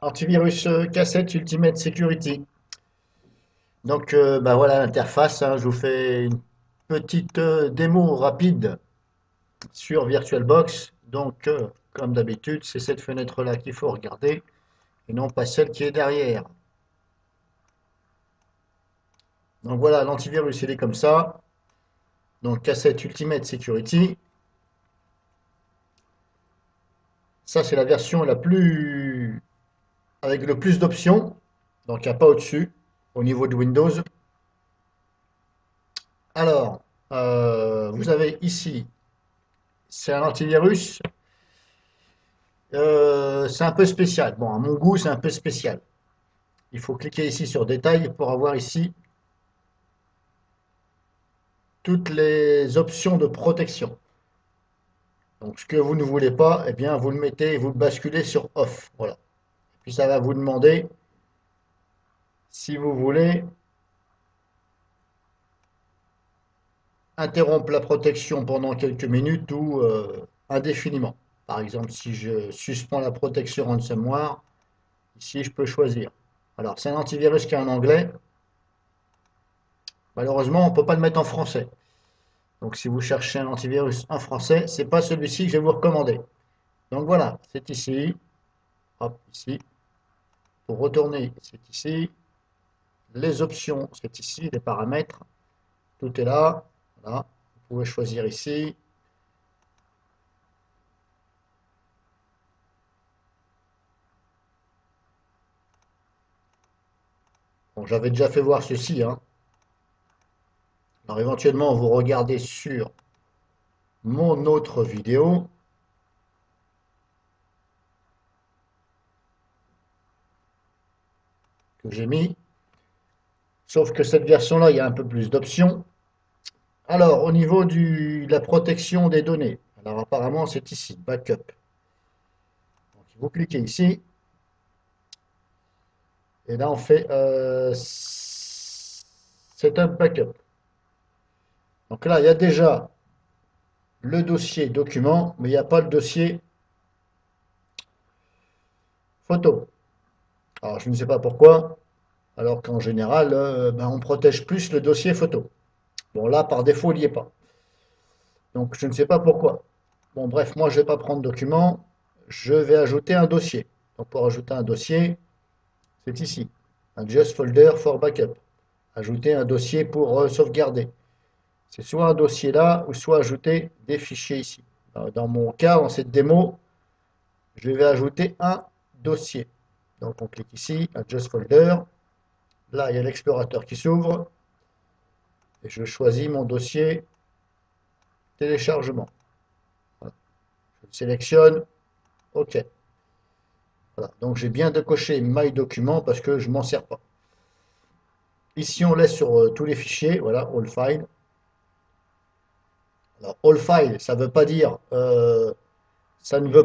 Antivirus cassette Ultimate Security. Donc bah voilà l'interface, hein. Je vous fais une petite démo rapide sur VirtualBox. Donc comme d'habitude, c'est cette fenêtre-là qu'il faut regarder et non pas celle qui est derrière. Donc voilà, l'antivirus il est comme ça. Donc cassette Ultimate Security. Ça c'est la version la plus avec le plus d'options. Donc il n'y a pas au-dessus au niveau de Windows. Alors, vous avez ici, c'est un antivirus. C'est un peu spécial. Bon, à mon goût, c'est un peu spécial. Il faut cliquer ici sur Détails pour avoir ici toutes les options de protection. Donc, ce que vous ne voulez pas, eh bien, vous le mettez, vous le basculez sur Off. Voilà. Puis ça va vous demander si vous voulez interrompre la protection pendant quelques minutes ou indéfiniment. Par exemple, si je suspends la protection ransomware, ici, je peux choisir. Alors, c'est un antivirus qui est en anglais. Malheureusement, on ne peut pas le mettre en français. Donc si vous cherchez un antivirus en français, c'est pas celui-ci que je vais vous recommander. Donc voilà, c'est ici. Hop, ici. Pour retourner, c'est ici. Les options, c'est ici. Les paramètres, tout est là. Voilà. Vous pouvez choisir ici. Bon, j'avais déjà fait voir ceci, hein. Alors éventuellement, vous regardez sur mon autre vidéo que j'ai mis. Sauf que cette version-là, il y a un peu plus d'options. Alors, au niveau de la protection des données, alors apparemment c'est ici, backup. Donc, vous cliquez ici, et là on fait Setup Backup. Donc là, il y a déjà le dossier document, mais il n'y a pas le dossier photo. Alors, je ne sais pas pourquoi, alors qu'en général, ben, on protège plus le dossier photo. Bon, là, par défaut, il n'y est pas. Donc, je ne sais pas pourquoi. Bon, bref, moi, je ne vais pas prendre document, je vais ajouter un dossier. Donc, pour ajouter un dossier, c'est ici. Adjust folder for backup. Ajouter un dossier pour sauvegarder. C'est soit un dossier là, ou soit ajouter des fichiers ici. Dans mon cas, dans cette démo, je vais ajouter un dossier. Donc on clique ici, Adjust Folder. Là, il y a l'explorateur qui s'ouvre. Et je choisis mon dossier téléchargement. Voilà. Je le sélectionne. OK. Voilà. Donc j'ai bien de cocher My Document parce que je ne m'en sers pas. Ici, on laisse sur tous les fichiers. Voilà, All File. Alors, All File, ça ne veut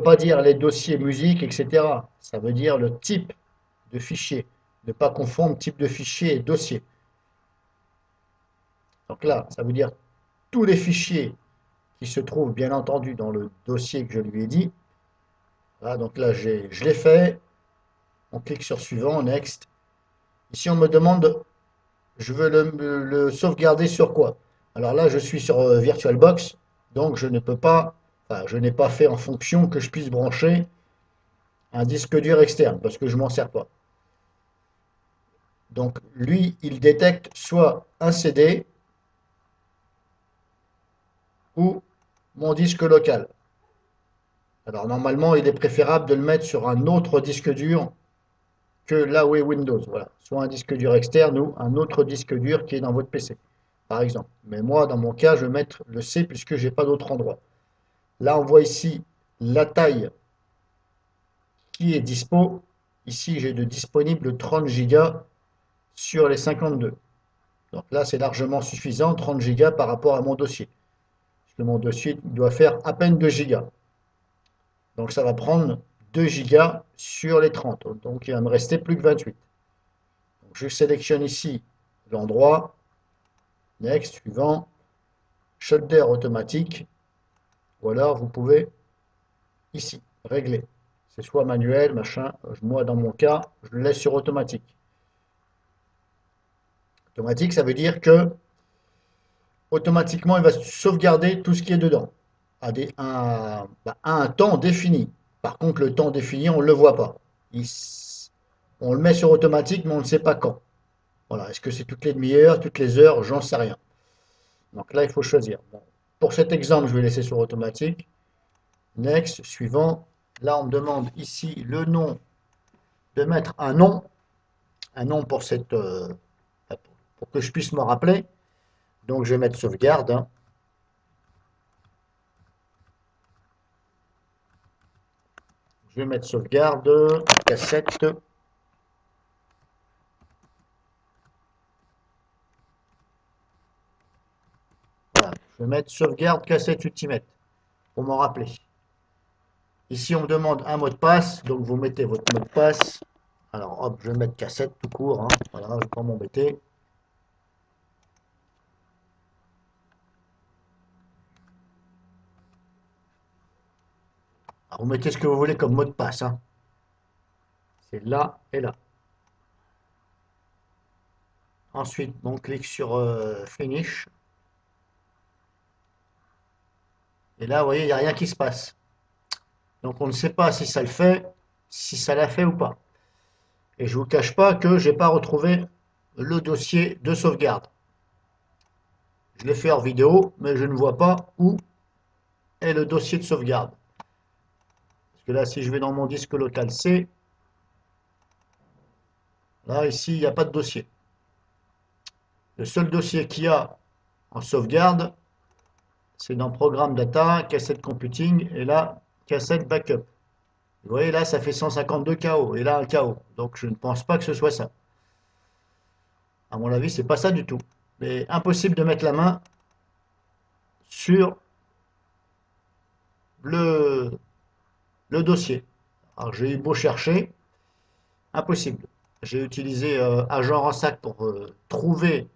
pas dire les dossiers musique, etc. Ça veut dire le type de fichier. Ne pas confondre type de fichier et dossier. Donc là, ça veut dire tous les fichiers qui se trouvent bien entendu dans le dossier que je lui ai dit. Voilà, donc là, je l'ai fait. On clique sur suivant, next. Ici, on me demande, je veux le sauvegarder sur quoi? Alors là, je suis sur VirtualBox, donc je ne peux pas, enfin, je n'ai pas fait en fonction que je puisse brancher un disque dur externe parce que je m'en sers pas. Donc lui, il détecte soit un CD ou mon disque local. Alors normalement, il est préférable de le mettre sur un autre disque dur que là où est Windows. Voilà. Soit un disque dur externe ou un autre disque dur qui est dans votre PC, par exemple. Mais moi, dans mon cas, je vais mettre le C puisque je n'ai pas d'autre endroit. Là, on voit ici la taille qui est dispo. Ici, j'ai de disponible 30 Go sur les 52. Donc là, c'est largement suffisant, 30 Go par rapport à mon dossier. Parce que mon dossier doit faire à peine 2 Go. Donc ça va prendre 2 Go sur les 30. Donc il va me rester plus que 28. Donc je sélectionne ici l'endroit. Next, suivant. Shutdown automatique. Ou alors vous pouvez ici régler. C'est soit manuel, machin. Moi, dans mon cas, je le laisse sur automatique. Automatique, ça veut dire que automatiquement, il va sauvegarder tout ce qui est dedans à un temps défini. Par contre, le temps défini, on ne le voit pas. On le met sur automatique, mais on ne sait pas quand. Voilà. Est-ce que c'est toutes les demi-heures, toutes les heures? J'en sais rien. Donc là, il faut choisir. Bon. Pour cet exemple, je vais laisser sur automatique. Next, suivant. Là, on me demande ici le nom, de mettre un nom pour pour que je puisse me rappeler. Donc, je vais mettre sauvegarde, hein. Je vais mettre sauvegarde, cassette. Voilà. Je vais mettre sauvegarde, cassette Ultimate pour m'en rappeler. Ici, on me demande un mot de passe. Donc, vous mettez votre mot de passe. Alors, hop, je vais mettre cassette tout court, hein. Voilà, je ne vais pas m'embêter. Alors, vous mettez ce que vous voulez comme mot de passe, hein. C'est là et là. Ensuite, on clique sur Finish. Et là, vous voyez, il n'y a rien qui se passe. Donc, on ne sait pas si ça le fait, si ça l'a fait ou pas. Et je ne vous cache pas que je n'ai pas retrouvé le dossier de sauvegarde. Je l'ai fait hors vidéo, mais je ne vois pas où est le dossier de sauvegarde. Parce que là, si je vais dans mon disque local C, là, ici, il n'y a pas de dossier. Le seul dossier qu'il y a en sauvegarde, c'est dans Programme Data, Cassette Computing, et là, Cassette Backup. Vous voyez, là, ça fait 152 KO, et là, un KO. Donc, je ne pense pas que ce soit ça. À mon avis, c'est pas ça du tout. Mais impossible de mettre la main sur le, le dossier. Alors, j'ai eu beau chercher, impossible. J'ai utilisé Agent Ransack pour trouver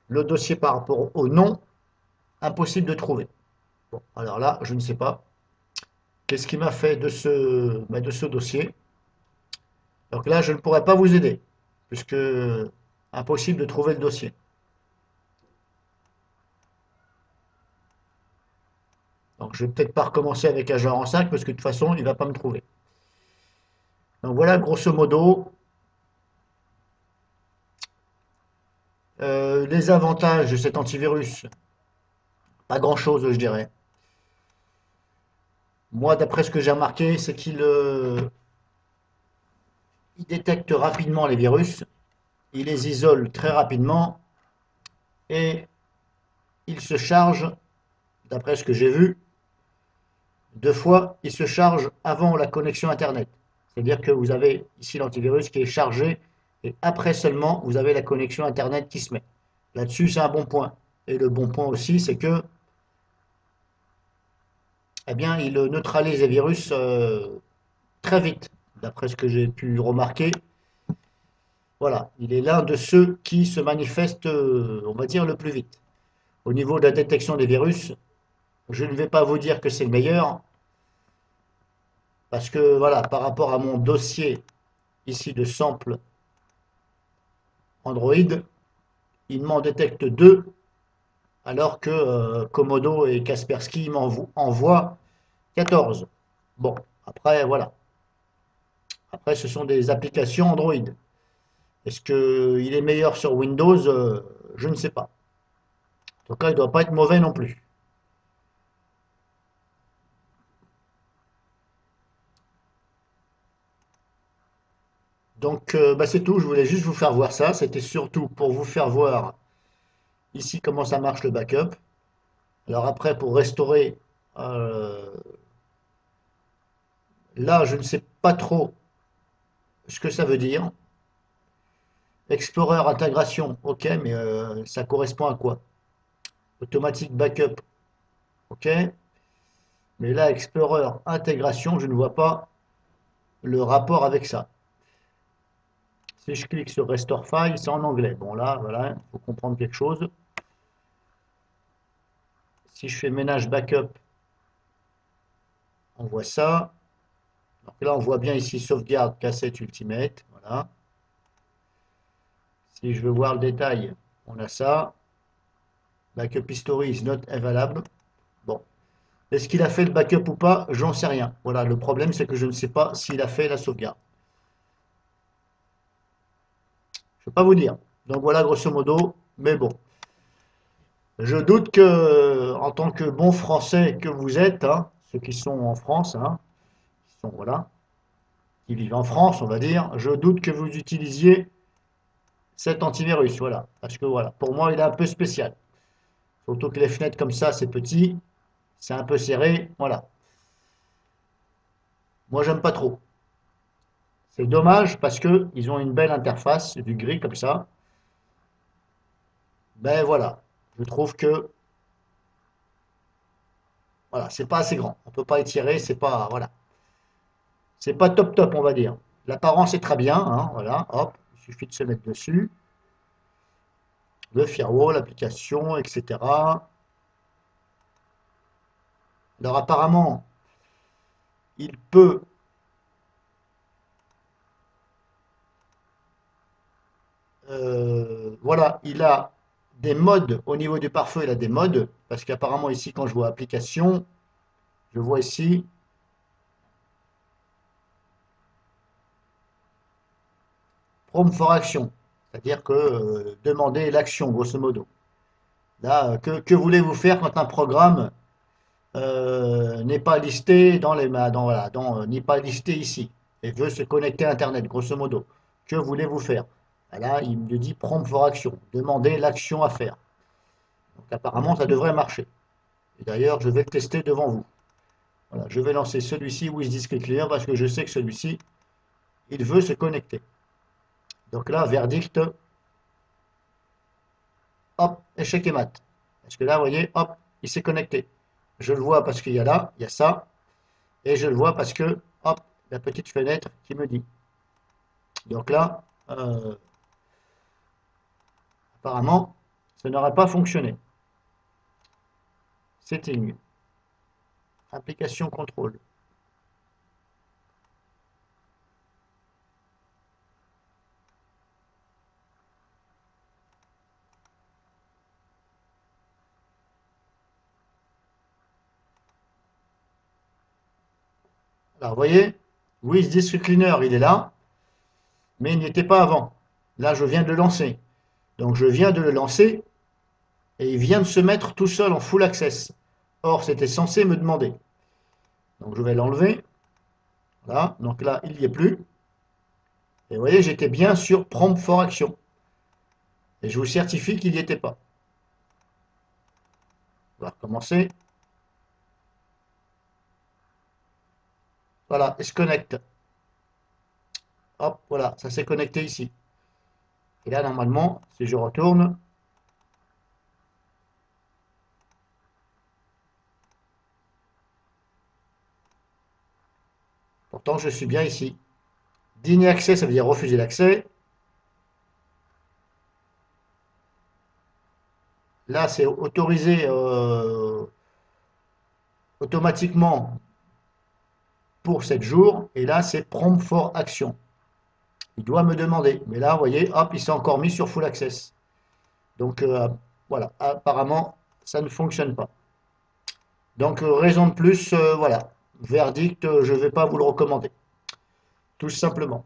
le dossier par rapport au nom, impossible de trouver. Bon, alors là, je ne sais pas. Qu'est-ce qui m'a fait de ce dossier? Donc là, je ne pourrais pas vous aider, puisque impossible de trouver le dossier. Donc je vais peut-être pas recommencer avec Agent en 5 parce que de toute façon, il ne va pas me trouver. Donc voilà, grosso modo, les avantages de cet antivirus. Pas grand-chose, je dirais. Moi, d'après ce que j'ai remarqué, c'est il détecte rapidement les virus, il les isole très rapidement et il se charge, d'après ce que j'ai vu, deux fois, il se charge avant la connexion Internet. C'est-à-dire que vous avez ici l'antivirus qui est chargé et après seulement vous avez la connexion Internet qui se met. Là-dessus, c'est un bon point. Et le bon point aussi, c'est que eh bien, il neutralise les virus très vite, d'après ce que j'ai pu remarquer. Voilà, il est l'un de ceux qui se manifestent, on va dire, le plus vite. Au niveau de la détection des virus, je ne vais pas vous dire que c'est le meilleur, parce que voilà, par rapport à mon dossier ici de sample Android, il m'en détecte deux, alors que Komodo et Kaspersky envoient 14. Bon, après, voilà. Après, ce sont des applications Android. Est-ce qu'il est meilleur sur Windows? Je ne sais pas. En tout cas, il ne doit pas être mauvais non plus. Donc, bah, c'est tout. Je voulais juste vous faire voir ça. C'était surtout pour vous faire voir ici comment ça marche le backup. Alors après, pour restaurer, euh, là, je ne sais pas trop ce que ça veut dire. Explorer intégration, ok, mais ça correspond à quoi? Automatique backup, ok. Mais là, Explorer intégration, je ne vois pas le rapport avec ça. Si je clique sur Restore File, c'est en anglais. Bon là, voilà, il faut comprendre quelque chose. Si je fais ménage backup, on voit ça. Donc là, on voit bien ici sauvegarde cassette ultimate. Voilà. Si je veux voir le détail, on a ça. Backup history is not available. Bon. Est-ce qu'il a fait le backup ou pas? J'en sais rien. Voilà, le problème, c'est que je ne sais pas s'il a fait la sauvegarde. Je ne peux pas vous dire. Donc voilà, grosso modo. Mais bon. Je doute que, en tant que bon Français que vous êtes, hein, ceux qui sont en France, hein, qui sont, voilà, qui vivent en France, on va dire, je doute que vous utilisiez cet antivirus, voilà. Parce que voilà, pour moi, il est un peu spécial. Surtout que les fenêtres comme ça, c'est petit, c'est un peu serré, voilà. Moi, j'aime pas trop. C'est dommage parce que ils ont une belle interface, du gris comme ça. Ben voilà, je trouve que voilà, c'est pas assez grand. On peut pas étirer, c'est pas voilà, c'est pas top top, on va dire. L'apparence est très bien, hein, voilà, hop, il suffit de se mettre dessus, le firewall, l'application, etc. Alors apparemment, il peut voilà, il a des modes au niveau du pare-feu, il a des modes, parce qu'apparemment ici, quand je vois application, je vois ici prompt for action, c'est-à-dire que demander l'action, grosso modo. Là, que voulez-vous faire quand un programme n'est pas listé dans les voilà, n'est pas listé ici et veut se connecter à Internet, grosso modo. Que voulez-vous faire? Là, il me dit prompt for action, demander l'action à faire. Donc apparemment, ça devrait marcher. Et d'ailleurs, je vais le tester devant vous. Voilà, je vais lancer celui-ci with discrete clear parce que je sais que celui-ci, il veut se connecter. Donc là, verdict, hop, échec et mat. Parce que là, vous voyez, hop, il s'est connecté. Je le vois parce qu'il y a là, il y a ça, et je le vois parce que, hop, la petite fenêtre qui me dit. Donc là, apparemment, ça n'aurait pas fonctionné. Setting, application contrôle. Alors, vous voyez, with disk cleaner, il est là, mais il n'y était pas avant. Là, je viens de le lancer. Donc, je viens de le lancer, et il vient de se mettre tout seul en full access. Or, c'était censé me demander. Donc, je vais l'enlever. Voilà, donc là, il n'y est plus. Et vous voyez, j'étais bien sur prompt for action. Et je vous certifie qu'il n'y était pas. On va recommencer. Voilà, il se connecte. Hop, voilà, ça s'est connecté ici. Et là, normalement, si je retourne, pourtant je suis bien ici. Deny accès, ça veut dire refuser l'accès. Là, c'est autorisé automatiquement pour 7 jours. Et là, c'est prompt for action. Il doit me demander. Mais là, vous voyez, hop, il s'est encore mis sur full access. Donc, voilà, apparemment, ça ne fonctionne pas. Donc, raison de plus, voilà. Verdict, je ne vais pas vous le recommander. Tout simplement.